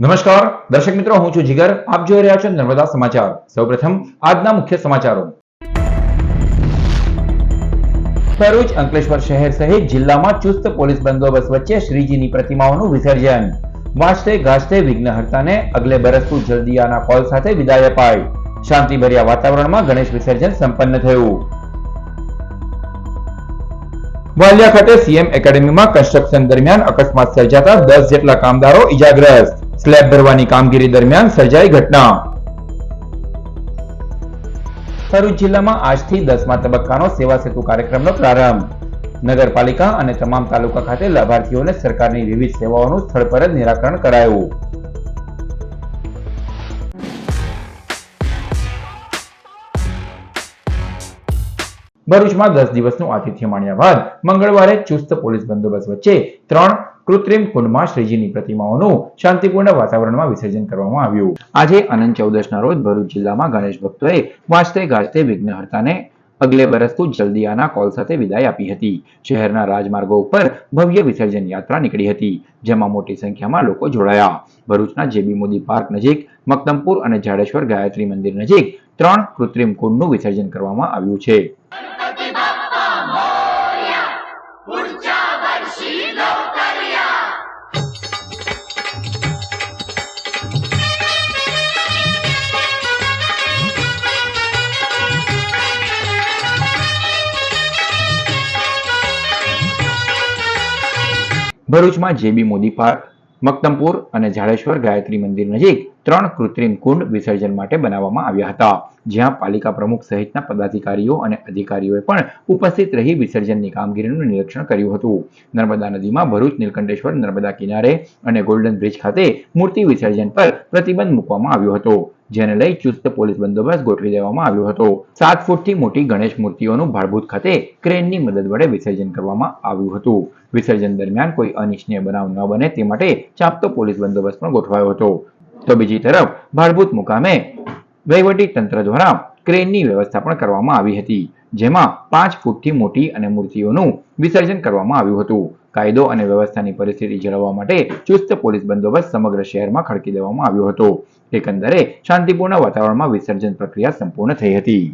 નમસ્કાર દર્શક મિત્રો, હું છું જીગર. આપ જોઈ રહ્યા છો નર્મદા સમાચાર. સૌપ્રથમ આજના મુખ્ય સમાચારો. ભરૂચ અંકલેશ્વર શહેર સહિત જિલ્લામાં ચુસ્ત પોલીસ બંદોબસ્ત વચ્ચે શ્રીજીની પ્રતિમાઓનું વિસર્જન. વાજતે ગાજતે વિઘ્નહર્તાને અગલે બરસ તું જલ્દી આના કોલ સાથે વિદાય અપાઈ. શાંતિભર્યા વાતાવરણમાં ગણેશ વિસર્જન સંપન્ન થયું. વાલિયા ખાતે સીએમ એકેડેમીમાં કન્સ્ટ્રક્શન દરમિયાન અકસ્માત સર્જાતા 10 જેટલા કામદારો ઇજાગ્રસ્ત. સ્લેબ ભરવાની કામગીરી દરમિયાન સર્જાઈ ઘટના. ભરૂચ જિલ્લામાં આજથી 10મા તબક્કાનો સેવા સેતુ કાર્યક્રમનો પ્રારંભ. નગરપાલિકા અને તમામ તાલુકા ખાતે લાભાર્થીઓને સરકારની વિવિધ સેવાઓનું સ્થળ પર જ નિરાકરણ કરાયું. ભરૂચમાં 10 દિવસનું આતિથ્ય માણ્યા બાદ મંગળવારે ચુસ્ત પોલીસ બંદોબસ્ત વચ્ચે 3 કૃત્રિમ કુંડમાં શ્રીજીની પ્રતિમાઓનું શાંતિપૂર્ણ વાતાવરણમાં વિસર્જન કરવામાં આવ્યું. આજે અનંત ચૌદશના રોજ ભરૂચ જિલ્લામાં ગણેશ ભક્તોએ વાજતે ગાજતે વિઘ્નહર્તાને અગલે બરસ તું જલ્દી આના કોલ સાથે વિદાય આપી હતી. શહેરના રાજમાર્ગો ઉપર ભવ્ય વિસર્જન યાત્રા નીકળી હતી, જેમાં મોટી સંખ્યામાં લોકો જોડાયા. ભરૂચના જેબી મોદી પાર્ક નજીક, મક્તમપુર અને ઝાડેશ્વર ગાયત્રી મંદિર નજીક 3 કૃત્રિમ કુંડનું વિસર્જન કરવામાં આવ્યું છે. ભરૂચમાં જેબી મોદી પાર્ક, મક્તમપુર અને ઝાડેશ્વર ગાયત્રી મંદિર નજીક 3 કૃત્રિમ કુંડ વિસર્જન માટે બનાવવામાં આવ્યા હતા, જ્યાં પાલિકા પ્રમુખ સહિતના પદાધિકારીઓ અને અધિકારીઓએ પણ ઉપસ્થિત રહી વિસર્જનની કામગીરીનું નિરીક્ષણ કર્યું હતું. નર્મદા નદીમાં ભરૂચ નીલકંઠેશ્વર નર્મદા કિનારે અને ગોલ્ડન બ્રિજ ખાતે મૂર્તિ વિસર્જન પર પ્રતિબંધ મૂકવામાં આવ્યો હતો, જેને લઈ ચુસ્ત પોલીસ બંદોબસ્ત ગોઠવી દેવામાં આવ્યો હતો. 7 ફૂટથી મોટી ગણેશ મૂર્તિઓનું ભાડભૂત ખાતે ક્રેનની મદદ વડે વિસર્જન કરવામાં આવ્યું હતું. વિસર્જન દરમિયાન કોઈ અનિચ્છનીય બનાવ ન બને તે માટે ચાંપતો પોલીસ બંદોબસ્ત પણ ગોઠવાયો હતો. તો બીજી તરફ ભાડભૂત મુકામે વહીવટી તંત્ર દ્વારા ક્રેનની વ્યવસ્થા પણ કરવામાં આવી હતી, જેમાં 5 ફૂટથી મોટી અને મૂર્તિઓનું વિસર્જન કરવામાં આવ્યું હતું. કાયદો અને વ્યવસ્થાની પરિસ્થિતિ જાળવવા માટે ચુસ્ત પોલીસ બંદોબસ્ત સમગ્ર શહેરમાં ખડકી દેવામાં આવ્યો હતો. એકંદરે શાંતિપૂર્ણ વાતાવરણમાં વિસર્જન પ્રક્રિયા સંપૂર્ણ થઈ હતી.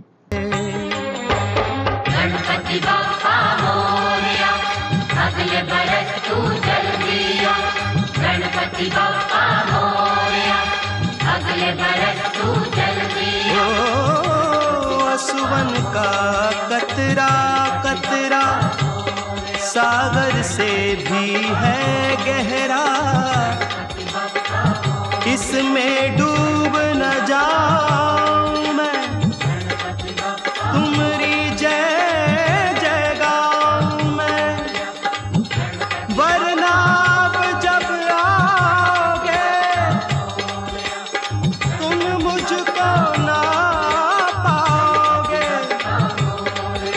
सुवन का कतरा कतरा सागर से भी है गहरा, इसमें डूब न जाऊं मैं, तुम्हारी जय जय गाऊं मैं, वरना जब आओगे तुम मुझको ना पाओगे,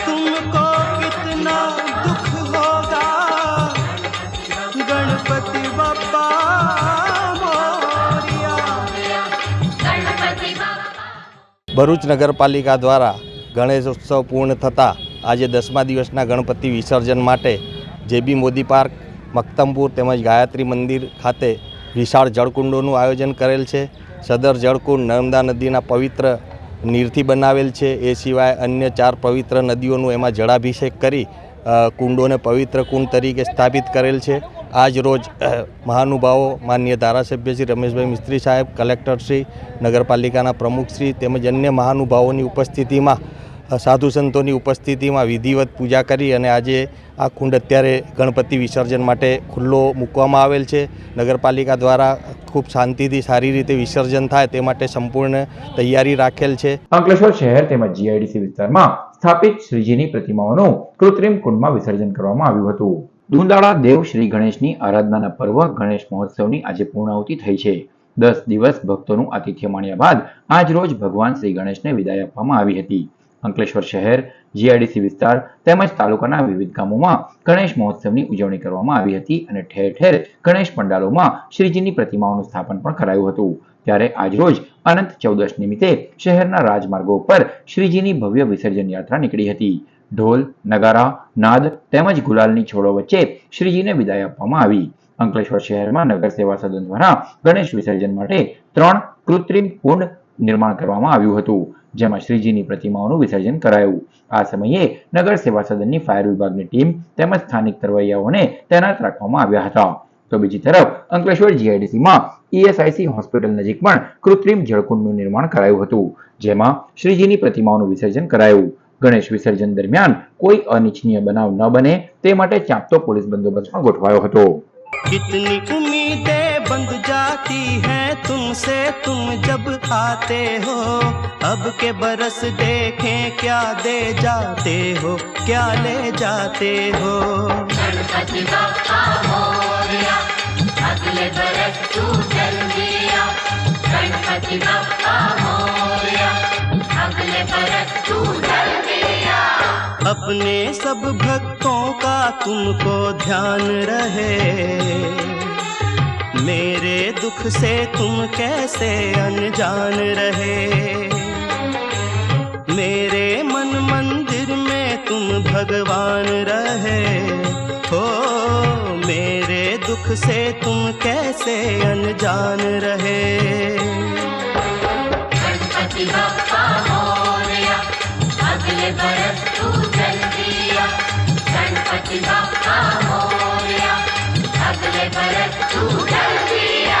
तुमको कितना दुख होगा, गणपति बप्पा मोरिया. ભરૂચ નગરપાલિકા દ્વારા ગણેશ ઉત્સવ પૂર્ણ થતાં આજે 10મા દિવસના ગણપતિ વિસર્જન માટે જેબી મોદી પાર્ક, મક્તમપુર તેમજ ગાયત્રી મંદિર ખાતે વિશાળ જળકુંડોનું આયોજન કરેલ છે. સદર જળકુંડ નર્મદા નદીના પવિત્ર નીરથી બનાવેલ છે. એ સિવાય અન્ય 4 પવિત્ર નદીઓનું એમાં જળાભિષેક કરી કુંડોને પવિત્ર કુંડ તરીકે સ્થાપિત કરેલ છે. આજ રોજ મહાનુભાવો માનનીય ધારાસભ્ય શ્રી રમેશભાઈ મિસ્ત્રી સાહેબ, કલેક્ટરશ્રી, નગરપાલિકાના પ્રમુખશ્રી તેમજ અન્ય મહાનુભાવોની ઉપસ્થિતિમાં, સાધુ સંતોની ઉપસ્થિતિમાં વિધિવત પૂજા કરી અને આજે આ કુંડ અત્યારે ગણપતિ વિસર્જન માટે ખુલ્લો મૂકવામાં આવેલ છે. નગરપાલિકા દ્વારા ખૂબ શાંતિથી સારી રીતે વિસર્જન થાય તે માટે સંપૂર્ણ તૈયારી રાખેલ છે. અંકલેશ્વર શહેર તેમજ જીઆઈડીસી વિસ્તારમાં સ્થાપિત શ્રીજીની પ્રતિમાઓનું કૃત્રિમ કુંડમાં વિસર્જન કરવામાં આવ્યું હતું. દુંદાળા દેવ શ્રી ગણેશની આરાધનાના પર્વ ગણેશ મહોત્સવની આજે પૂર્ણાહુતિ થઈ છે. 10 દિવસ ભક્તોનું આતિથ્ય માણ્યા બાદ આજ રોજ ભગવાન શ્રી ગણેશને વિદાય આપવામાં આવી હતી. અંકલેશ્વર શહેર, જીઆઈડીસી વિસ્તાર તેમજ તાલુકાના વિવિધ ગામોમાં ગણેશ મહોત્સવની ઉજવણી કરવામાં આવી હતી અને ઠેર ઠેર ગણેશ પંડાલોમાં શ્રીજીની પ્રતિમાઓનું સ્થાપન પણ કરાયું હતું. ત્યારે આજરોજ અનંત ચૌદશ નિમિત્તે શહેરના રાજમાર્ગો પર શ્રીજીની ભવ્ય વિસર્જન યાત્રા નીકળી હતી. ઢોલ, નગારા, નાદ તેમજ ગુલાલની છોડો વચ્ચે શ્રીજીને વિદાય આપવામાં આવી. અંકલેશ્વર શહેરમાં નગર સેવા સદન દ્વારા ગણેશ વિસર્જન માટે 3 કૃત્રિમ કુંડ નિર્માણ કરવામાં આવ્યું હતું, જેમાં શ્રીજીની પ્રતિમાઓનું વિસર્જન કરાયું. આ સમયે નગર સેવા સદનની ફાયર વિભાગની ટીમ તેમજ સ્થાનિક તરવૈયાઓને તૈનાત રાખવામાં આવ્યા હતા. તો બીજી તરફ અંકલેશ્વર જીઆઈડીસીમાં ઈએસઆઈસી હોસ્પિટલ નજીક પણ કૃત્રિમ જળકુંડનું નિર્માણ કરાયું હતું, જેમાં શ્રીજીની પ્રતિમાઓનું વિસર્જન કરાયું. ગણેશ વિસર્જન દરમિયાન કોઈ અનિચ્છનીય બનાવ ન બને તે માટે ચાંપતો પોલીસ બંદોબસ્ત પણ ગોઠવાયો હતો. कितनी उम्मीदें बंध जाती हैं तुमसे तुम जब आते हो, अब के बरस देखें क्या दे जाते हो, क्या ले जाते हो. गणपति बप्पा मोरया, अगले बरस तू जल्दिया. गणपति बप्पा मोरया, अगले बरस तू जल्दिया. अपने सब भक्तों का तुमको ध्यान रहे, मेरे दुख से तुम कैसे अनजान रहे. मेरे मन मंदिर में तुम भगवान रहे हो, मेरे दुख से तुम कैसे अनजान रहे. गणपति बप्पा मोरया, अगले बरस तू जल्दिया. गणपति बप्पा मोरया, अगले बरस तू जल्दिया.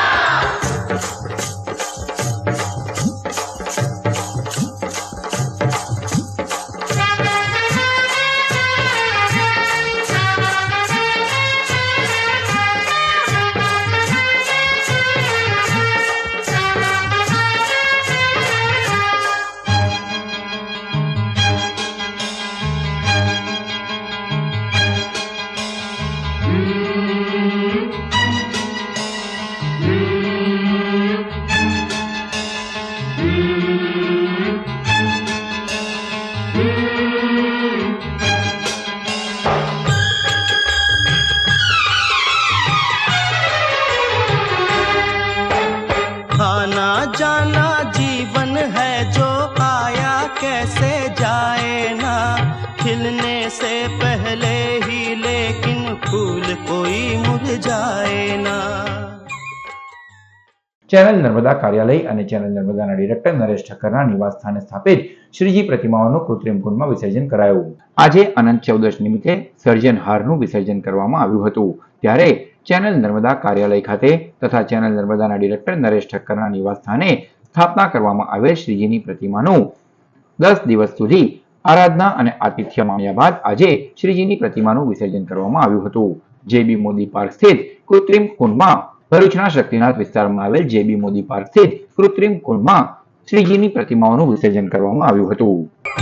आना जाना जीवन है जो आया कैसे जाए ना, खिलने से पहले ही लेकिन फूल कोई मुरझाए ना. ચેનલ નર્મદા કાર્યાલય અને ચેનલ નર્મદાના ડિરેક્ટર નરેશ ઠક્કરના નિવાસ સ્થાને સ્થાપિત શ્રીજી પ્રતિમાઓનું કૃત્રિમ કુંડમાં વિસર્જન કરાયું. આજે અનંત ચૌદશ નિમિત્તે સર્જનહારનું વિસર્જન કરવામાં આવ્યું હતું, ત્યારે ચેનલ નર્મદા કાર્યાલય ખાતે તથા ચેનલ નર્મદાના ડિરેક્ટર નરેશ ઠક્કરના નિવાસ સ્થાને સ્થાપના કરવામાં આવેલ શ્રીજીની પ્રતિમાનું 10 દિવસ સુધી આરાધના અને આતિથ્ય માણ્યા બાદ આજે શ્રીજીની પ્રતિમાનું વિસર્જન કરવામાં આવ્યું હતું. જેબી મોદી પાર્ક સ્થિત કૃત્રિમ કુંડમાં ભરૂચના શક્તિનાથ વિસ્તારમાં આવેલ જેબી મોદી પાર્ક સ્થિત કૃત્રિમ કુંડમાં શ્રીજીની પ્રતિમાઓનું વિસર્જન કરવામાં આવ્યું હતું.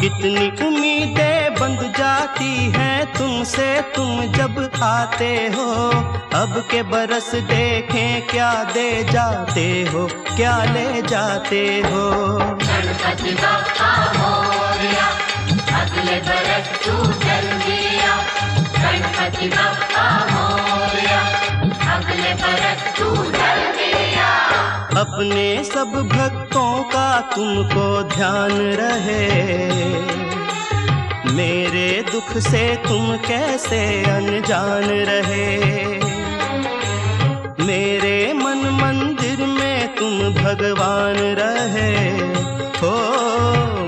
कितनी उम्मीदें बंध जाती हैं तुमसे तुम जब आते हो, अब के बरस देखें क्या दे जाते हो, क्या ले जाते हो. गणपति बप्पा मोरया, अगले बरस तू जल्दिया. गणपति बप्पा मोरया, अगले बरस तू जल्दिया. अपने सब भक्तों का तुमको ध्यान रहे, मेरे दुख से तुम कैसे अनजान रहे. मेरे मन मंदिर में तुम भगवान रहे हो,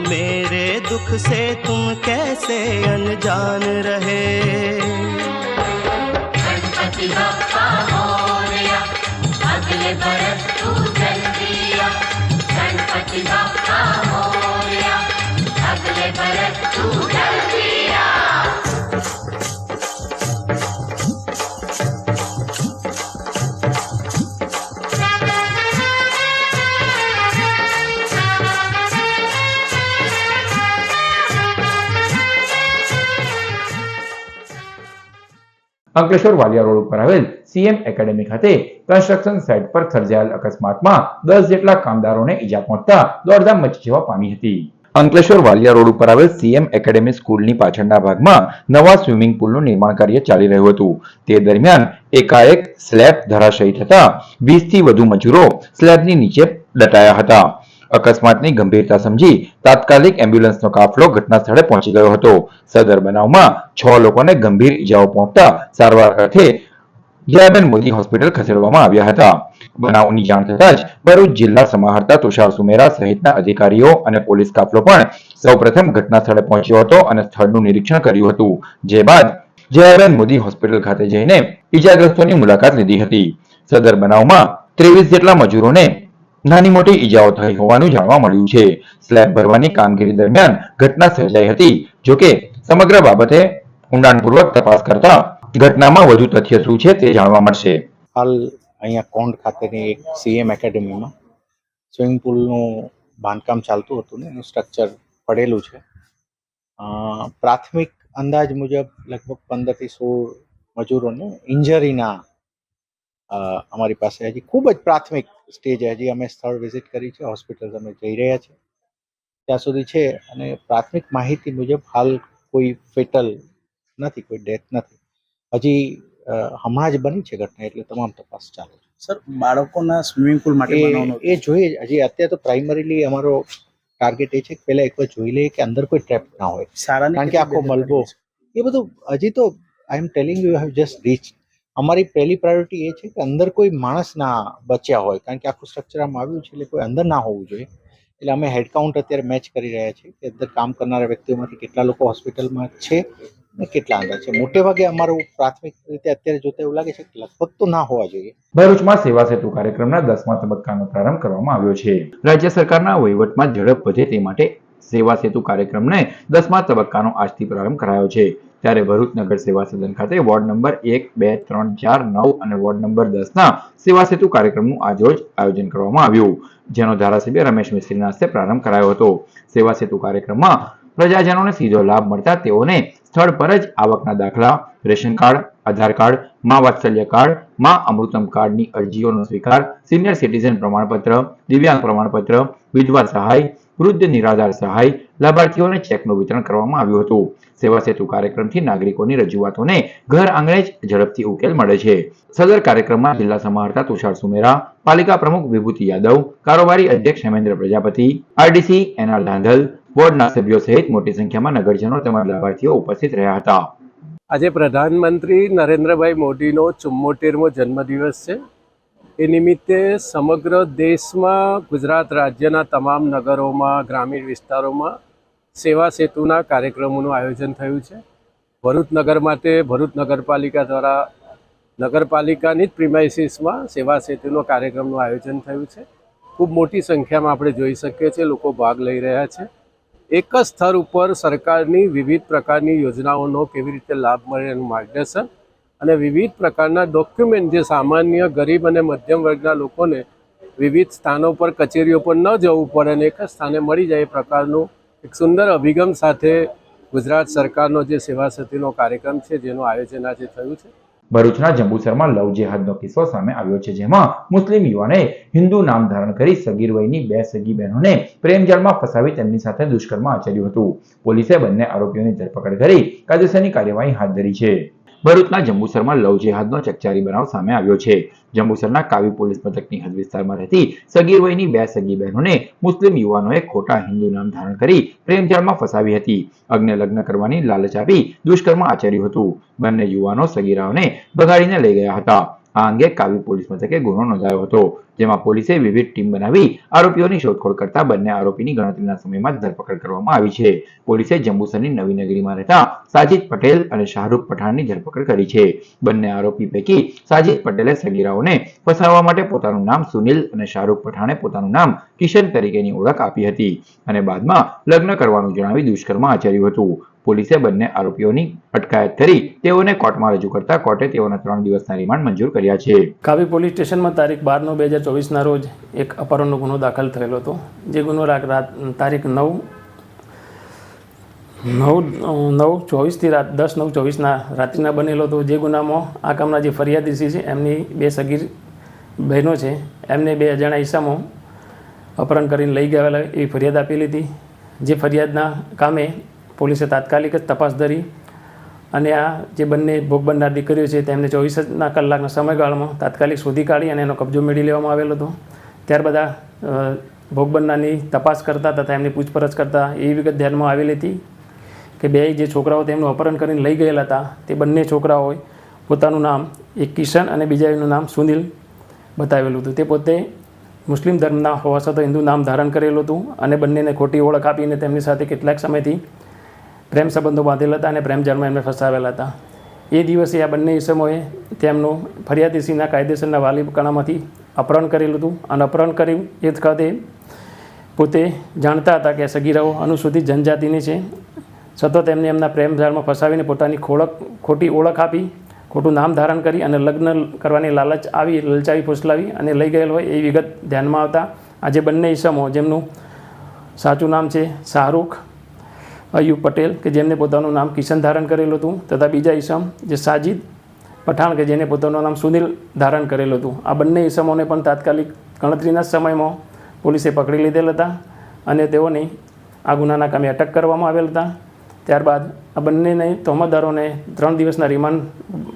मेरे दुख से तुम कैसे अनजान रहे. गणपति बप्पा मोरया, अगले बरस तू जल्दिया. गणपति बप्पा मोरया, अगले बरस तू जल्दिया. અંકલેશ્વર વાલિયા રોડ ઉપર આવેલ સીએમ એકેડેમી ખાતે કન્સ્ટ્રક્શન સાઇટ પર સર્જાયેલ અકસ્માતમાં 10 જેટલા કામદારોને ઈજા પહોંચતા દોડધામ મચી જવા પામી હતી. અંકલેશ્વર વાલિયા રોડ ઉપર આવેલ સીએમ એકેડેમી સ્કૂલની પાછળના ભાગમાં નવા સ્વિમિંગ પુલનું નિર્માણ કાર્ય ચાલી રહ્યું હતું. તે દરમિયાન એકાએક સ્લેબ ધરાશયી થતા 20 થી વધુ મજૂરો સ્લેબની નીચે દટાયા હતા. અકસ્માતની ગંભીરતા સમજી તાત્કાલિક એમ્બ્યુલન્સનો કાફલો ઘટના સ્થળે પહોંચી ગયો હતો. સદર બનાવમાં 6 લોકોને ગંભીર ઈજાઓ પહોંચતા સારવાર અર્થે જયાબેન મોદી હોસ્પિટલ ખસેડવામાં આવ્યા હતા. બનાવની જાણ થતાં જ ભરૂચ જિલ્લા સમાહર્તા તુષાર સુમેરા સહિતના અધિકારીઓ અને પોલીસ કાફલો પણ સૌપ્રથમ ઘટના સ્થળે પહોંચ્યો હતો અને સ્થળનું નિરીક્ષણ કર્યું હતું. જે બાદ જયાબેન મોદી હોસ્પિટલ ખાતે જઈને ઈજાગ્રસ્તોની મુલાકાત લીધી હતી. સદર બનાવમાં 23 જેટલા મજૂરોને નાની મોટી ઈજાઓ થઈ હોવાનું જાણવા મળ્યું છે. સ્લેબ ભરવાની કામગીરી દરમિયાન ઘટના સર્જાઈ હતી. જોકે સમગ્ર બાબતે ઊંડાણપૂર્વક તપાસ કરતા ઘટનામાં વધુ તથ્ય શું છે તે જાણવા મળશે. હાલ અહીંયા કોંડ ખાતેની એક સીએમ એકેડેમીમાં સ્વિમિંગ પુલનું બાંધકામ ચાલતું હતું ને એનું સ્ટ્રક્ચર પડેલું છે. પ્રાથમિક અંદાજ મુજબ લગભગ 15 થી 16 મજૂરોને ઇન્જરીના અમારી પાસે હજી ખૂબ જ પ્રાથમિક સ્ટેજ હજી અમે સ્થળ વિઝિટ કરી છે, હોસ્પિટલ અમે જઈ રહ્યા છીએ ત્યાં સુધી છે અને પ્રાથમિક માહિતી મુજબ હાલ કોઈ ફેટલ નથી, કોઈ ડેથ નથી. હજી હમણાં જ બની છે ઘટના એટલે તમામ તપાસ ચાલુ છે. સર, બાળકોના સ્વિમિંગ પુલ માટે બનાવવાનો એ જોઈએ હજી અત્યારે તો પ્રાઇમરીલી અમારો ટાર્ગેટ એ છે કે પહેલા એકવાર જોઈ લઈએ કે અંદર કોઈ ટ્રેપ ના હોય, કારણ કે આખો મલબો એ બધું હજી તો I am telling you have just reach. અમારી પહેલી પ્રાયોરિટી એ છે કે અંદર કોઈ માણસ ના બચ્યા હોય, કારણ કે આખું સ્ટ્રક્ચર આમ આવ્યું છે એટલે કોઈ અંદર ના હોવું જોઈએ. એટલે અમે હેડ કાઉન્ટ અત્યારે મેચ કરી રહ્યા છીએ કે અંદર કામ કરનારા વ્યક્તિઓમાંથી કેટલા લોકો હોસ્પિટલમાં છે ને કેટલા અંદર છે. મોટે ભાગે અમારું પ્રાથમિક રીતે અત્યારે જોતા એવું લાગે છે કે લગભગ તો ના હોવા જોઈએ. ભરૂચમાં સેવા સેતુ કાર્યક્રમના 10મા તબક્કાનો પ્રારંભ કરવામાં આવ્યો છે. રાજ્ય સરકારના વહીવટમાં ઝડપ વધે તે માટે સેવા સેતુ કાર્યક્રમને 10મા તબક્કાનો આજથી પ્રારંભ કરાયો છે. ત્યારે ભરૂચ નગર સેવા સદન ખાતે વોર્ડ નંબર 1, 2, 3, 4, 9 અને વોર્ડ નંબર 10ના સેવા સેતુ કાર્યક્રમનું આજરોજ આયોજન કરવામાં આવ્યું, જેનો ધારાસભ્ય રમેશ મિસ્ત્રીના હસ્તે પ્રારંભ કરાયો હતો. સેવા સેતુ કાર્યક્રમમાં પ્રજાજનોને સીધો લાભ મળતા તેઓને સ્થળ પર જ આવકના દાખલા, રેશન કાર્ડ, આધાર કાર્ડ, મા વાત્સલ્ય કાર્ડ, મા અમૃતમ કાર્ડની અરજીઓનો સ્વીકાર, સિનિયર સિટીઝન પ્રમાણપત્ર, દિવ્યાંગ પ્રમાણપત્ર, વિધવા સહાય, વૃદ્ધ નિરાધાર સહાય, લાભાર્થીઓને ચેકનું વિતરણ કરવામાં આવ્યું હતું. સેવા સેતુ કાર્યક્રમથી નાગરિકોની રજૂઆતોને ઘર આંગણે જ ઝડપથી ઉકેલ મળે છે. સદર કાર્યક્રમમાં જિલ્લા સમાહર્તા તુષાર સુમેરા, પાલિકા પ્રમુખ વિભૂતિ યાદવ, કારોબારી અધ્યક્ષ હેમેન્દ્ર પ્રજાપતિ, આરડીસી એનઆર ધાંધલ, બોર્ડના સભ્યો સહિત મોટી સંખ્યામાં નગરજનો તેમજ લાભાર્થીઓ ઉપસ્થિત રહ્યા હતા. આજે પ્રધાનમંત્રી નરેન્દ્રભાઈ મોદીનો 74મો જન્મદિવસ છે. એ નિમિત્તે સમગ્ર દેશમાં ગુજરાત રાજ્યના તમામ નગરોમાં, ગ્રામીણ વિસ્તારોમાં સેવા સેતુના કાર્યક્રમોનું આયોજન થયું છે. ભરૂચ નગર માટે ભરૂચ નગરપાલિકા દ્વારા નગરપાલિકાની જ પ્રિમાઇસીસમાં સેવા સેતુનો કાર્યક્રમનું આયોજન થયું છે. ખૂબ મોટી સંખ્યામાં આપણે જોઈ શકીએ છીએ લોકો ભાગ લઈ રહ્યા છે. એક જ સ્થળ ઉપર સરકારની વિવિધ પ્રકારની યોજનાઓનો કેવી રીતે લાભ મળે એનું માર્ગદર્શન અને વિવિધ પ્રકારના ડોક્યુમેન્ટ જે સામાન્ય ગરીબ અને મધ્યમ વર્ગના લોકોને વિવિધ સ્થાનો પર, કચેરીઓ પર ન જવું પડે અને એક જ સ્થાને મળી જાય એ પ્રકારનું એક સુંદર અભિગમ સાથે ગુજરાત સરકારનો જે સેવા સેતુનો કાર્યક્રમ છે જેનું આયોજન આજે થયું છે. ભરૂચના જંબુસરમાં લવ જેહાદનો કિસ્સો સામે આવ્યો છે, જેમાં મુસ્લિમ યુવાને હિન્દુ નામ ધારણ કરી સગીર વયની 2 સગી બહેનોને પ્રેમજાળમાં ફસાવી તેમની સાથે દુષ્કર્મ આચર્યું હતું. પોલીસે બંને આરોપીઓની ધરપકડ કરી કાયદેસરની કાર્યવાહી હાથ ધરી છે. ભરૂચના જંબુસરમાં લવ જેહાદનો ચકચારી બનાવ સામે આવ્યો છે. જંબુસરના કાવી પોલીસ મથકની હદ વિસ્તારમાં રહેતી સગીર વયની 2 સગી બહેનોને મુસ્લિમ યુવાનોએ ખોટા હિન્દુ નામ ધારણ કરી પ્રેમજાળમાં ફસાવી હતી. અગ્નિ લગ્ન કરવાની લાલચ આપી દુષ્કર્મ આચર્યું હતું. બંને યુવાનો સગીરાઓને ભગાડીને લઈ ગયા હતા. આ અંગે કાવી પોલીસ મથકે ગુનો નોંધાયો હતો, જેમાં પોલીસે વિવિધ ટીમ બનાવી આરોપીઓની શોધખોળ કરતા બંને આરોપીની ગણતરીના સમયમાં ધરપકડ કરવામાં આવી છે. પોલીસે જંબુસરની નવી નગરીમાં રહેતા સાજિદ પટેલ અને શાહરૂખ પઠાણની ધરપકડ કરી છે. બંને આરોપી પૈકી સાજિદ પટેલે સગીરાઓને ફસાવવા માટે પોતાનું નામ સુનિલ અને શાહરૂખ પઠાણે પોતાનું નામ કિશન તરીકેની ઓળખ આપી હતી અને બાદમાં લગ્ન કરવાનું જણાવી દુષ્કર્મ આચર્યું હતું. પોલીસે બંને આરોપીઓની અટકાયત કરી તેઓને કોર્ટમાં રજૂ કરતા કોર્ટે તેઓના 3 દિવસના રિમાન્ડ મંજૂર કર્યા છે. કાવી પોલીસ સ્ટેશનમાં તારીખ 12/9/2024ના રોજ એક અપહરણનો ગુનો દાખલ થયેલો હતો. જે ગુનો તારીખ 9/9/24 થી 10/9/24ના રાત્રિના બનેલો હતો. જે ગુનામાં આ કામના જે ફરિયાદી છે એમની 2 સગીર બહેનો છે, એમને 2 અજાણ્યા ઈસમો અપહરણ કરીને લઈ ગયેલા એવી ફરિયાદ આપેલી હતી. જે ફરિયાદના કામે પોલીસે તાત્કાલિક જ તપાસ ધરી અને આ જે બંને ભોગ બનનાર દીકરીઓ છે તેમને 24 કલાકના સમયગાળામાં તાત્કાલિક શોધી કાઢી અને એનો કબજો મેળવી લેવામાં આવેલો હતો. ત્યારબાદ ભોગ બનનારની તપાસ કરતા તથા એમની પૂછપરછ કરતા એવી વિગત ધ્યાનમાં આવેલી હતી કે 2 જે છોકરાઓ તેમનું અપહરણ કરીને લઈ ગયેલા હતા તે બંને છોકરાઓએ પોતાનું નામ એક કિશન અને બીજા એનું નામ સુનિલ બતાવેલું હતું. તે પોતે મુસ્લિમ ધર્મના હોવા છતાં હિન્દુ નામ ધારણ કરેલું હતું અને બંનેને ખોટી ઓળખ આપીને તેમની સાથે કેટલાક સમયથી પ્રેમ સંબંધો બાંધેલા હતા અને પ્રેમજાળમાં એમને ફસાવેલા હતા. એ દિવસે આ બંને ઈસમોએ તેમનું ફરિયાદીસીના કાયદેસરના વાલી કણામાંથી અપહરણ કરેલું હતું અને અપહરણ કર્યું એ વખતે પોતે જાણતા હતા કે સગીરાઓ અનુસૂચિત જનજાતિની છે, છતાં તેમને એમના પ્રેમજાળમાં ફસાવીને પોતાની ખોટી ઓળખ આપી, ખોટું નામ ધારણ કરી અને લગ્ન કરવાની લાલચ આવી, લલચાવી ફૂસલાવી અને લઈ ગયેલ હોય એ વિગત ધ્યાનમાં આવતા આજે બંને ઈસમો જેમનું સાચું નામ છે શાહરૂખ અયુબ પટેલ કે જેમને પોતાનું નામ કિશન ધારણ કરેલું હતું, તથા બીજા ઈસમ જે સાજિદ પઠાણ કે જેને પોતાનું નામ સુનિલ ધારણ કરેલું હતું. આ બંને ઈસમોને પણ તાત્કાલિક ગણતરીના સમયમાં પોલીસે પકડી લીધેલ હતા અને તેઓની આ ગુનાના કામે અટક કરવામાં આવેલ હતા. ત્યારબાદ આ બંનેને તહોમતદારોને 3 દિવસના રિમાન્ડ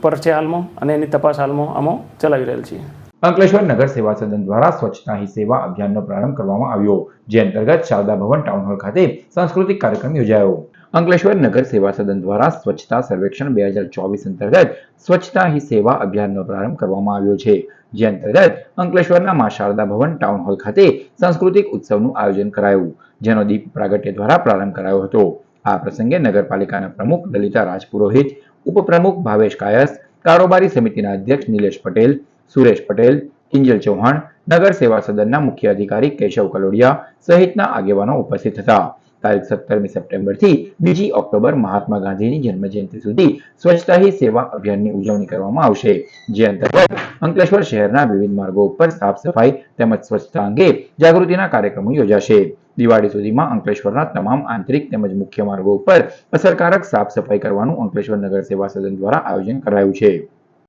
પર છે હાલમાં અને એની તપાસ હાલમાં અમે ચલાવી રહેલ છીએ. અંકલેશ્વર નગર સેવા સદન દ્વારા સ્વચ્છતા હી સેવા અભિયાનનો પ્રારંભ કરવામાં આવ્યો, જે અંતર્ગત શારદા ભવન ટાઉન હોલ ખાતે સાંસ્કૃતિક કાર્યક્રમ યોજાયો. અંકલેશ્વર નગર સેવા સદન દ્વારા સ્વચ્છતા સર્વેક્ષણ 2024 અંતર્ગત સ્વચ્છતા હી સેવા અભિયાનનો પ્રારંભ કરવામાં આવ્યો છે, જે અંતર્ગત અંકલેશ્વરના મા શારદા ભવન ટાઉન હોલ ખાતે સાંસ્કૃતિક ઉત્સવનું આયોજન કરાયું, જેનો દીપ પ્રાગટ્ય દ્વારા પ્રારંભ કરાયો હતો. આ પ્રસંગે નગરપાલિકાના પ્રમુખ લલિતા રાજપુરોહિત, ઉપપ્રમુખ ભાવેશ કાયસ, કારોબારી સમિતિના અધ્યક્ષ નિલેશ પટેલ, સુરેશ પટેલ, કિંજલ ચૌહાણ, નગર સેવા સદનના મુખ્ય અધિકારી કેશવ કલોડિયા સહિતના આગેવાનો ઉપસ્થિત હતા. તારીખ 17મી સપ્ટેમ્બરથી 2જી ઓક્ટોબર મહાત્મા ગાંધીની જન્મજયંતિ સુધી સ્વચ્છતા હી સેવા અભિયાનની ઉજવણી કરવામાં આવશે, જે અંતર્ગત અંકલેશ્વર શહેરના વિવિધ માર્ગો ઉપર સાફ સફાઈ તેમજ સ્વચ્છતા અંગે જાગૃતિના કાર્યક્રમો યોજાશે. દિવાળી સુધીમાં અંકલેશ્વરના તમામ આંતરિક તેમજ મુખ્ય માર્ગો ઉપર અસરકારક સાફ સફાઈ કરવાનું અંકલેશ્વર નગર સેવા સદન દ્વારા આયોજન કરાયું છે.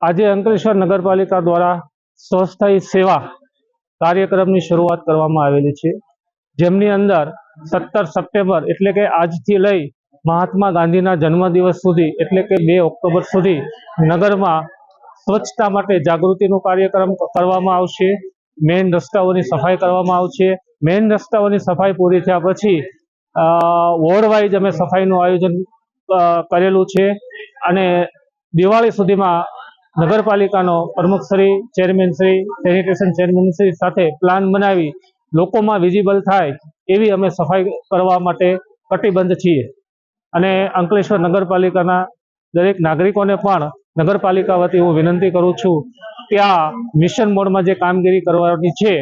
આજે અંકલેશ્વર નગરપાલિકા દ્વારા સ્વચ્છતા હી સેવા કાર્યક્રમની શરૂઆત કરવામાં આવેલી છે, જેમની અંદર 17 સપ્ટેમ્બર એટલે કે આજથી લઈ મહાત્મા ગાંધીના જન્મદિવસ સુધી એટલે કે 2 ઓક્ટોબર સુધી નગરમાં સ્વચ્છતા માટે જાગૃતિનો કાર્યક્રમ કરવામાં આવશે. મેઇન રસ્તાઓની સફાઈ કરવામાં આવશે. મેઇન રસ્તાઓની સફાઈ પૂરી થયા પછી વોર્ડ વાઇઝ અમે સફાઈનું આયોજન કરેલું છે અને દિવાળી સુધીમાં નગરપાલિકાનો પ્રમુખશ્રી, ચેરમેનશ્રી, સેનિટેશન ચેરમેનશ્રી સાથે પ્લાન બનાવી લોકોમાં વિઝિબલ થાય એવી અમે સફાઈ કરવા માટે કટિબદ્ધ છીએ. અને અંકલેશ્વર નગરપાલિકાના દરેક નાગરિકોને પણ નગરપાલિકા વતી હું વિનંતી કરું છું કે આ મિશન મોડમાં જે કામગીરી કરવાની છે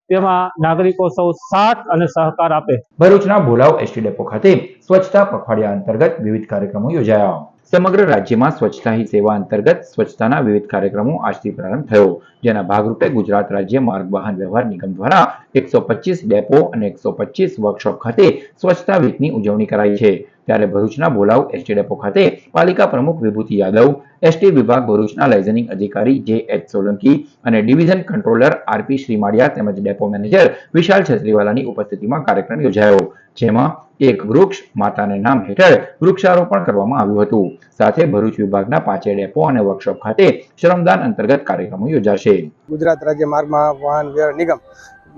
તેમાં નાગરિકો સૌ સાથ અને સહકાર આપે. ભરૂચના ભોલાવ એસટી ડેપો ખાતે સ્વચ્છતા પખવાડિયા અંતર્ગત વિવિધ કાર્યક્રમો યોજાયા. સમગ્ર રાજ્યમાં સ્વચ્છતા હી સેવા અંતર્ગત સ્વચ્છતાના વિવિધ કાર્યક્રમો આજથી પ્રારંભ થયો, જેના ભાગરૂપે ગુજરાત રાજ્ય માર્ગ વાહન વ્યવહાર નિગમ દ્વારા 125 ડેપો અને 125 વર્કશોપ ખાતે સ્વચ્છતા વીકની ઉજવણી કરાઈ છે. ત્યારે ભરૂચના ભોલાવ એસટી ડેપો ખાતે પાલિકા પ્રમુખ વિભૂતિ યાદવ, એસટી વિભાગ ભરૂચના લાયઝનિંગ અધિકારી જે.એચ. સોલંકી અને ડિવિઝન કંટ્રોલર આર.પી. શ્રીમાળિયા તેમજ ડેપો મેનેજર વિશાલ છત્રીવાલાની ઉપસ્થિતિમાં કાર્યક્રમ યોજાયો, જેમાં એક વૃક્ષ માતાને નામ હેઠળ વૃક્ષારોપણ કરવામાં આવ્યું હતું. સાથે ભરૂચ વિભાગના 5 ડેપો અને વર્કશોપ ખાતે શ્રમદાન અંતર્ગત કાર્યક્રમો યોજાશે. ગુજરાત રાજ્ય માર્ગ વાહન વ્યવહાર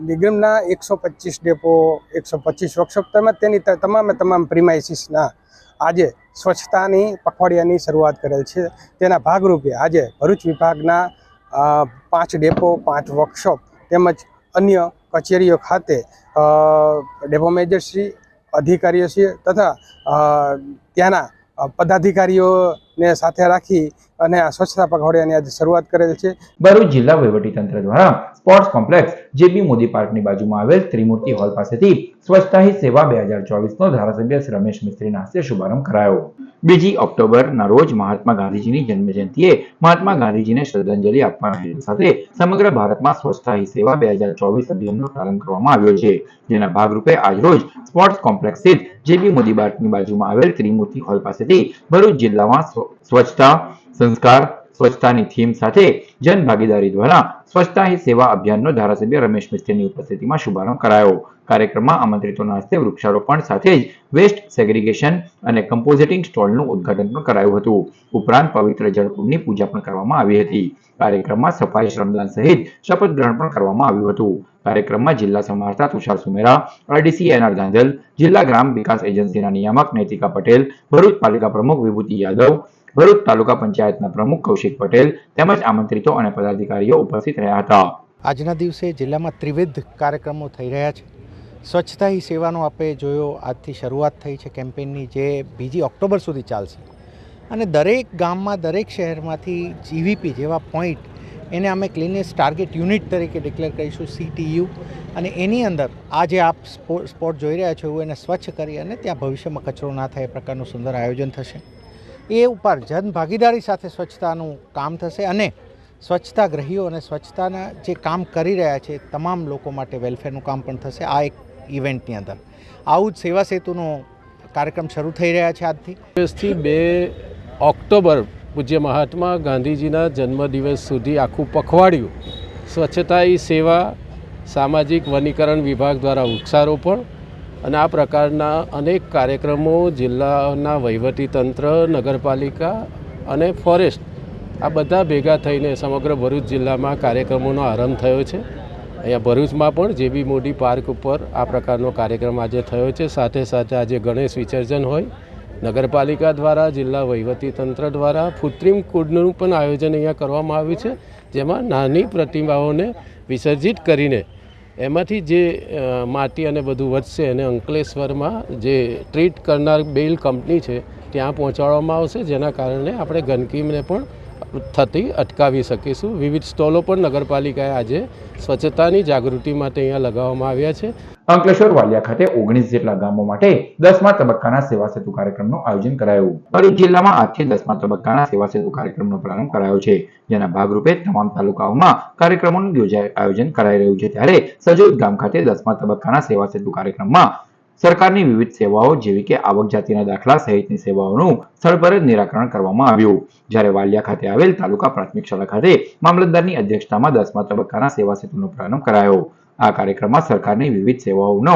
નિગમના 125 ડેપો, 125 વર્કશોપ તેમજ તેની તમામ પ્રિમાઇસીસના આજે સ્વચ્છતાની પખવાડિયાની શરૂઆત કરેલ છે. તેના ભાગરૂપે આજે ભરૂચ વિભાગના 5 ડેપો, 5 વર્કશોપ તેમજ અન્ય કચેરીઓ ખાતે ડેપો મેનેજરશ્રી, અધિકારીઓશ્રી તથા ત્યાંના પદાધિકારીઓને સાથે રાખી અને આ સ્વચ્છતા પખવાડિયાની આજે શરૂઆત કરેલ છે. ભરૂચ જિલ્લા વહીવટીતંત્ર દ્વારા સ્પોર્ટ્સ કોમ્પ્લેક્સ જેબી મોદી પાર્કની બાજુમાં આવેલ ત્રિમૂર્તિ હોલ પાસેથી સ્વચ્છતા હી સેવા 2024નો ધારાસભ્ય શ્રી રમેશ મિસ્ત્રીના હસ્તે શુભારંભ કરાયો. 2 ઓક્ટોબરના રોજ મહાત્મા ગાંધીજીની જન્મજયંતિએ મહાત્મા ગાંધીજીને શ્રદ્ધાંજલિ આપવાના હેતુ સાથે સમગ્ર ભારતમાં સ્વચ્છતા હી સેવા 2024 અભિયાનનો પ્રારંભ કરવામાં આવ્યો છે, જેના ભાગરૂપે આજરોજ સ્પોર્ટ્સ કોમ્પ્લેક્સ સ્થિત જેબી મોદી પાર્કની બાજુમાં આવેલ ત્રિમૂર્તિ હોલ પાસેથી ભરૂચ જિલ્લામાં સ્વચ્છતા સંસ્કાર સ્વચ્છતાની થીમ સાથે જન ભાગીદારી દ્વારા સ્વચ્છતા હી સેવા અભિયાનનો ધારાસભ્ય રમેશ મિસ્ત્રીની ઉપસ્થિતિમાં શુભારંભ કરાયો. કાર્યક્રમમાં આમંત્રિતોના હસ્તે વૃક્ષારોપણ સાથે જ વેસ્ટ સેગ્રીગેશન અને કમ્પોઝિટિંગ સ્ટોલનું ઉદ્ઘાટન પણ કરાયું હતું. ઉપરાંત પવિત્ર જળકુંડની પૂજા પણ કરવામાં આવી હતી. કાર્યક્રમમાં સફાઈ, શ્રમદાન સહિત શપથ ગ્રહણ પણ કરવામાં આવ્યું હતું. કાર્યક્રમમાં જિલ્લા સમાહર્તા તુષાર સુમેરા, આરડીસી એનઆર ધાંધલ, જિલ્લા ગ્રામ વિકાસ એજન્સીના નિયામક નૈતિકા પટેલ, ભરૂચ પાલિકા પ્રમુખ વિભૂતિ યાદવ, ભરૂચ તાલુકા પંચાયતના પ્રમુખ કૌશિક પટેલ તેમજ આમંત્રિતો અને પદાધિકારીઓ ઉપસ્થિત રહ્યા હતા. આજના દિવસે જિલ્લામાં ત્રિવિધ કાર્યક્રમો થઈ રહ્યા છે. સ્વચ્છતા હી સેવાનો આપણે જોયો, આજથી શરૂઆત થઈ છે કેમ્પેનની, જે 2 ઓક્ટોબર સુધી ચાલશે અને દરેક ગામમાં દરેક શહેરમાંથી જીવીપી જેવા પોઈન્ટ એને અમે ક્લીનેસ્ટ ટાર્ગેટ યુનિટ તરીકે ડિક્લેર કરીશું, CTU, અને એની અંદર આજે આપ સ્પોટ જોઈ રહ્યા છો એવું એને સ્વચ્છ કરી અને ત્યાં ભવિષ્યમાં કચરો ના થાય એ પ્રકારનું સુંદર આયોજન થશે. એ ઉપર જનભાગીદારી સાથે સ્વચ્છતાનું કામ થશે અને સ્વચ્છતાગ્રહીઓ અને સ્વચ્છતાના જે કામ કરી રહ્યા છે તમામ લોકો માટે વેલફેરનું કામ પણ થશે આ એક ઇવેન્ટની અંદર. આવું જ સેવા સેતુનો કાર્યક્રમ શરૂ થઈ રહ્યા છે આજથી. 2 ઓક્ટોબર પૂજ્ય મહાત્મા ગાંધીજીના જન્મદિવસ સુધી આખું પખવાડિયું સ્વચ્છતા હી સેવા, સામાજિક વનીકરણ વિભાગ દ્વારા વૃક્ષારોપણ અને આ પ્રકારના અનેક કાર્યક્રમો જિલ્લાના વહીવટીતંત્ર, નગરપાલિકા અને ફોરેસ્ટ આ બધા ભેગા થઈને સમગ્ર ભરૂચ જિલ્લામાં કાર્યક્રમોનો આરંભ થયો છે. અહીંયા ભરૂચમાં પણ JB મોદી પાર્ક ઉપર આ પ્રકારનો કાર્યક્રમ આજે થયો છે. સાથે સાથે આજે ગણેશ વિસર્જન હોય, નગરપાલિકા દ્વારા, જિલ્લા વહીવટીતંત્ર દ્વારા કૃત્રિમ કુંડનું પણ આયોજન અહીંયા કરવામાં આવ્યું છે, જેમાં નાની પ્રતિમાઓને વિસર્જિત કરીને એમાંથી જે માટી અને બધું વધશે અને અંકલેશ્વરમાં જે ટ્રીટ કરનાર બેલ કંપની છે ત્યાં પહોંચાડવામાં આવશે, જેના કારણે આપણે ગંદકીને પણ થતી અટકાવી શકીશું. વિવિધ સ્ટોલો પણ નગરપાલિકાએ આજે સ્વચ્છતાની જાગૃતિ માટે અહીંયા લગાવવામાં આવ્યા છે. અંકલેશ્વર વાલિયા ખાતે 19 જેટલા ગામો માટે 10મા તબક્કાના સેવા સેતુ કાર્યક્રમનું આયોજન કરાયું. ભરૂચ જિલ્લામાં આજથી 10મા તબક્કાના સેવા સેતુ કાર્યક્રમનો પ્રારંભ કરાયો છે, જેના ભાગરૂપે તમામ તાલુકાઓમાં કાર્યક્રમોનું આયોજન કરાઈ રહ્યું છે. ત્યારે સજોદ ગામ ખાતે 10મા તબક્કાના સેવા સેતુ કાર્યક્રમમાં સરકારની વિવિધ સેવાઓ જેવી કે આવક જાતિના દાખલા સહિતની સેવાઓનું સ્થળ પર જ નિરાકરણ કરવામાં આવ્યું. જ્યારે વાલિયા ખાતે આવેલ તાલુકા પ્રાથમિક શાળા ખાતે મામલતદારની અધ્યક્ષતામાં 10મા તબક્કાના સેવા સેતુનો પ્રારંભ કરાયો. આ કાર્યક્રમમાં સરકારની વિવિધ સેવાઓનો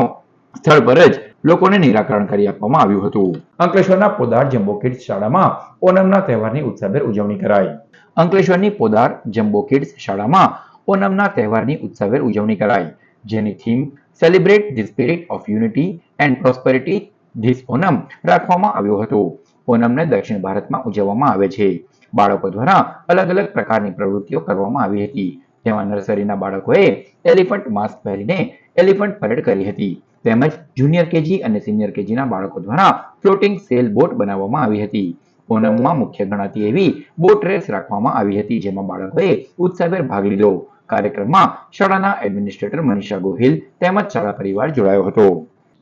સ્થળ પર જ લોકોને નિરાકરણ કરી આપવામાં આવ્યું હતું. અંકલેશ્વરના પોદાર જમ્બો કિડ્સ શાળામાં ઓનમના તહેવારની ઉત્સાહભેર ઉજવણી કરાઈ. અંકલેશ્વરની પોદાર જમ્બો કિડ્સ શાળામાં ઓનમના તહેવારની ઉત્સાહભેર ઉજવણી કરાઈ, જેની theme celebrate the spirit of unity and prosperity this Onam રાખવામાં આવ્યો હતો. ઓનમને દક્ષિણ ભારતમાં ઉજવવામાં આવે છે. બાળકો દ્વારા અલગ અલગ પ્રકારની પ્રવૃત્તિઓ કરવામાં આવી હતી, જેમાં નર્સરીના બાળકોએ એલિફન્ટ માસ્ક પહેરીને એલિફન્ટ પરેડ કરી હતી, તેમજ જુનિયર કેજી અને સિનિયર કેજીના બાળકો દ્વારા ફ્લોટિંગ સેલ બોટ બનાવવામાં આવી હતી. ઓનમમાં મુખ્ય ગણાતી એવી બોટ રેસ રાખવામાં આવી હતી, જેમાં બાળકોએ ઉત્સાહભેર ભાગ લીધો. કાર્યક્રમમાં શાળાના એડમિનિસ્ટ્રેટર મનીષા ગોહિલ તેમજ શાળા પરિવાર જોડાયો હતો.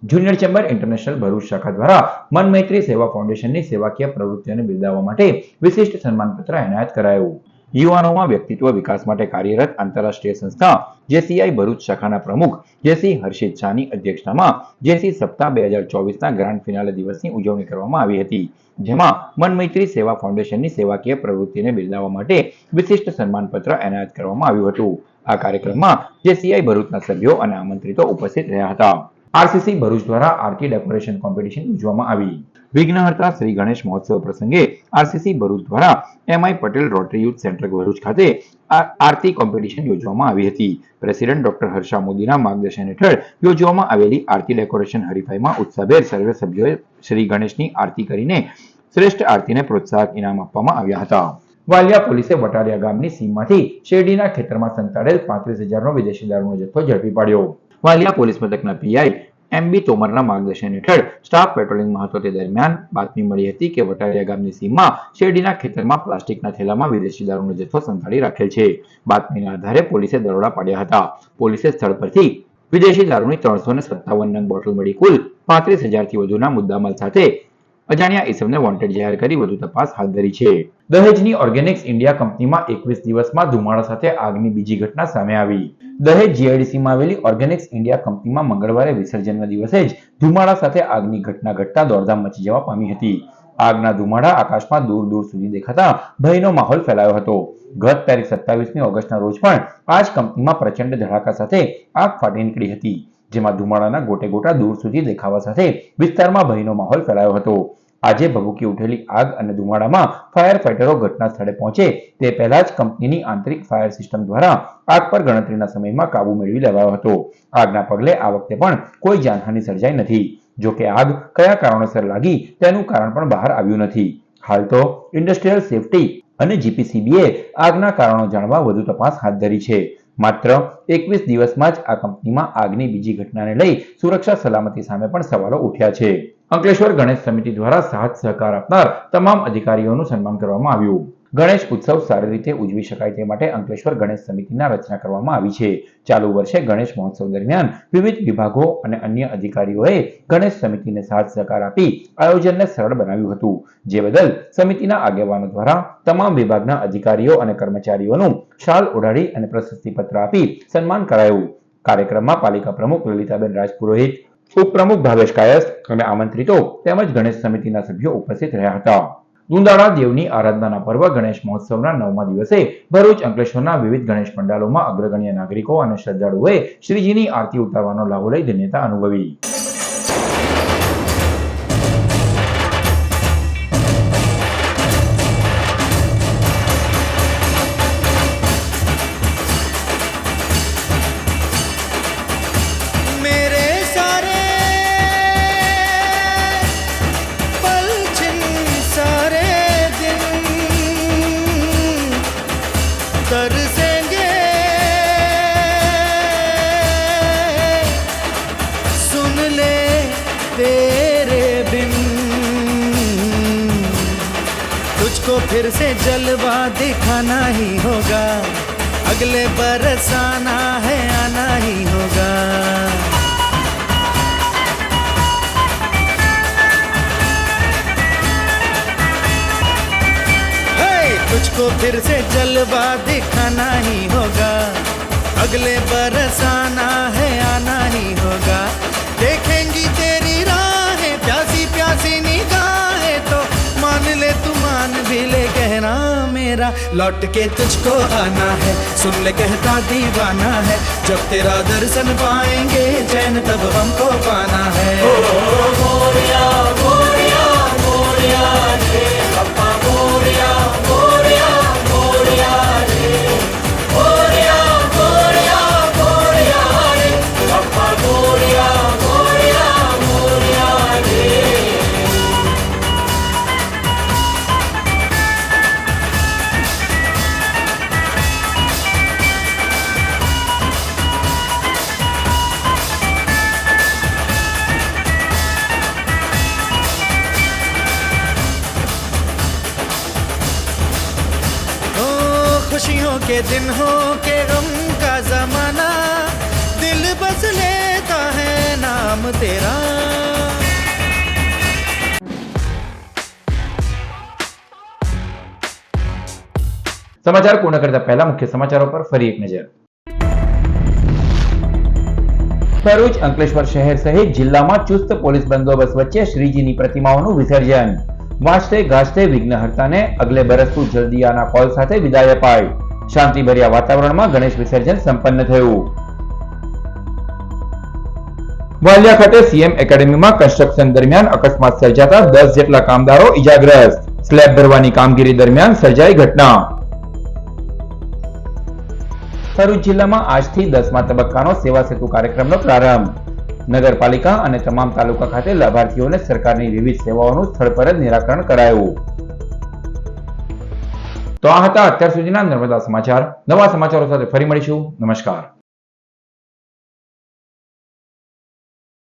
જુનિયર ચેમ્બર ઇન્ટરનેશનલ ભરૂચ શાખા દ્વારા મન મૈત્રી સેવા ફાઉન્ડેશનની સેવાકીય પ્રવૃત્તિઓને બિરદાવવા માટે વિશિષ્ટ સન્માનપત્ર એનાયત કરાયું. યુવાનોમાં વ્યક્તિત્વ વિકાસ માટે કાર્યરત આંતરરાષ્ટ્રીય સંસ્થા JCI ભરૂચ શાખાના પ્રમુખ JC હર્ષિત શાહની અધ્યક્ષતામાં JC સપ્તાહ 2024ના ગ્રાન્ડ ફિનાલે દિવસની ઉજવણી કરવામાં આવી હતી, જેમાં મન મૈત્રી સેવા ફાઉન્ડેશનની સેવાકીય પ્રવૃત્તિને બિરદાવવા માટે વિશિષ્ટ સન્માનપત્ર એનાયત કરવામાં આવ્યું હતું. આ કાર્યક્રમમાં JCI ભરૂચના સભ્યો અને આમંત્રિતો ઉપસ્થિત રહ્યા હતા. RCC ભરૂચ દ્વારા આરતી ડેકોરેશન કોમ્પિટિશન યોજવામાં આવી. વિઘ્નહર્તા શ્રી ગણેશ મહોત્સવ પ્રસંગે RCC ભરૂચ દ્વારા MI Patel rotary youth centre Bharuch ખાતે આરતી કોમ્પિટિશન યોજવામાં આવી હતી. પ્રેસિડેન્ટ ડોક્ટર હર્ષા મોદીના માર્ગદર્શન હેઠળ યોજવામાં આવેલી આરતી ડેકોરેશન હરીફાઈમાં ઉત્સાહભેર સર્વે સભ્યોએ શ્રી ગણેશની આરતી કરીને શ્રેષ્ઠ આરતીને પ્રોત્સાહક ઇનામ આપવામાં આવ્યા હતા. વાલિયા પોલીસે વટારિયા ગામની સીમમાંથી શેરડીના ખેતરમાં સંતાડેલ 35,000નો વિદેશી દારૂનો જથ્થો ઝડપી પાડ્યો. વાલિયા પોલીસ મથકના PI MB તોમરના માર્ગદર્શન હેઠળ સ્ટાફ પેટ્રોલિંગમાં હતો તે દરમિયાન બાતમી મળી હતી કે વટારિયા ગામની સીમમાં શેરડીના ખેતરમાં પ્લાસ્ટિકના થેલામાં વિદેશી દારૂનો જથ્થો સંતાડી રાખેલ છે. બાતમીના આધારે પોલીસે દરોડા પાડ્યા હતા. પોલીસે સ્થળ પરથી વિદેશી દારૂની 357 નંગ બોટલ મળી કુલ 35,000થી વધુના મુદ્દામાલ સાથે અજાણ્યા ઇસમને વોન્ટેડ જાહેર કરી વધુ તપાસ હાથ ધરી છે. દહેજની ઓર્ગેનિક્સ ઇન્ડિયા કંપનીમાં 21 દિવસમાં ધુમાડા સાથે આગની બીજી ઘટના સામે આવી. દહેજ GIDCમાં આવેલી ઓર્ગેનિક્સ ઇન્ડિયા કંપનીમાં મંગળવારે વિસર્જનના દિવસે જ ધુમાડા સાથે આગની ઘટના ઘટતા દોડધામ મચી જવા પામી હતી. આગના ધુમાડા આકાશમાં દૂર દૂર સુધી દેખાતા ભયનો માહોલ ફેલાયો હતો. ગત તારીખ 27મી ઓગસ્ટના રોજ પણ આ જ કંપનીમાં પ્રચંડ ધડાકા સાથે આગ ફાટી નીકળી હતી, જેમાં ધુમાડાના ગોટે ગોટા દૂર સુધી દેખાવા સાથે વિસ્તારમાં ભયનો માહોલ ફેલાયો હતો. આજે ભભૂકી ઉઠેલી આગ અને ધુમાડામાં ફાયર ફાઈટરો ઘટના સ્થળે પહોંચે તે પહેલા જ કંપનીની આંતરિક ફાયર સિસ્ટમ દ્વારા આગ પર ગણતરીના સમયમાં કાબુ મેળવી લેવાયો હતો. આગના પગલે આ વખતે પણ કોઈ જાનહાનિ સર્જાઈ નથી. જો કે આગ કયા કારણોસર લાગી તેનું કારણ પણ બહાર આવ્યું નથી. હાલ તો ઇન્ડસ્ટ્રીયલ સેફટી અને જીપીસીબીએ આગના કારણો જાણવા વધુ તપાસ હાથ ધરી છે. માત્ર 21 દિવસમાં જ આ કંપનીમાં આગની બીજી ઘટનાને લઈ સુરક્ષા સલામતી સામે પણ સવાલો ઉઠ્યા છે. અંકલેશ્વર ગણેશ સમિતિ દ્વારા સાથ સહકાર આપનાર તમામ અધિકારીઓનું સન્માન કરવામાં આવ્યું. ગણેશ ઉત્સવ સારી રીતે ઉજવી શકાય તે માટે અંકલેશ્વર ગણેશ સમિતિના રચના કરવામાં આવી છે. ચાલુ વર્ષે ગણેશ મહોત્સવ દરમિયાન વિવિધ વિભાગો અને અન્ય અધિકારીઓએ ગણેશ સમિતિને સાથ સહકાર આપી આયોજનને સરળ બનાવ્યું હતું, જે બદલ સમિતિના આગેવાનો દ્વારા તમામ વિભાગના અધિકારીઓ અને કર્મચારીઓનું શાલ ઓઢાડી અને પ્રશસ્તિપત્ર આપી સન્માન કરાયું. કાર્યક્રમમાં પાલિકા પ્રમુખ લલિતાબેન રાજપુરોહિત, ઉપપ્રમુખ ભાવેશ કાયસ્થ અને આમંત્રિતો તેમજ ગણેશ સમિતિના સભ્યો ઉપસ્થિત રહ્યા હતા. દુંદાળા દેવની આરાધનાના પર્વ ગણેશ મહોત્સવના 9મા દિવસે ભરૂચ અંકલેશ્વરના વિવિધ ગણેશ પંડાલોમાં અગ્રગણ્ય નાગરિકો અને શ્રદ્ધાળુઓએ શ્રીજીની આરતી ઉતારવાનો લાભો લઈ ધન્યતા અનુભવી. तरसेंगे सुन ले तेरे बिन, तुझको फिर से जलवा दिखाना ही होगा, अगले बरस आना है आना ही होगा. तुझको फिर से जलवा दिखाना ही होगा, अगले बरस आना है आना ही होगा. देखेंगी तेरी राहें प्यासी प्यासी निगाहें तो मान ले तू मान भी ले कहना मेरा, लौट के तुझको आना है सुन ले कहता दीवाना है, जब तेरा दर्शन पाएंगे चैन तब हमको पाना है. मोरिया मोरिया मोरिया रे पप्पा मोरिया मोरिया मोरिया रे, मोरिया मोरिया मोरिया रे पप्पा मोरिया मोरिया मोरिया रे. खुशियों के दिन हो के गम का जमाना, दिल बस लेता है नाम तेरा. સમાચાર પૂર્ણ કરતા પહેલા મુખ્ય સમાચારો પર ફરી એક નજર. ભરૂચ અંકલેશ્વર શહેર સહિત જિલ્લામાં ચુસ્ત પોલીસ બંદોબસ્ત વચ્ચે શ્રીજીની પ્રતિમાઓનું વિસર્જન. વાંચતે ગાજતે વિઘ્નહર્તાને અગલે બરસ તું જલ્દી આના કોલ સાથે વિદાય અપાઈ. શાંતિભર્યા વાતાવરણમાં ગણેશ વિસર્જન સંપન્ન થયું. વાલિયા ખાતે સીએમ એકેડેમીમાં કન્સ્ટ્રક્શન દરમિયાન અકસ્માત સર્જાતા 10 જેટલા કામદારો ઇજાગ્રસ્ત. સ્લેબ ભરવાની કામગીરી દરમિયાન સર્જાઈ ઘટના. ભરૂચ જિલ્લામાં આજથી 10મા તબક્કાનો સેવા સેતુ કાર્યક્રમનો પ્રારંભ. નગરપાલિકા અને તમામ તાલુકા ખાતે લાભાર્થીઓને સરકારની વિવિધ સેવાઓનું સ્થળ પર જ નિરાકરણ કરાયું. તો આ હતા અત્યાર સુધીના નર્મદા સમાચાર. નવા સમાચારો સાથે ફરી મળીશું. નમસ્કાર.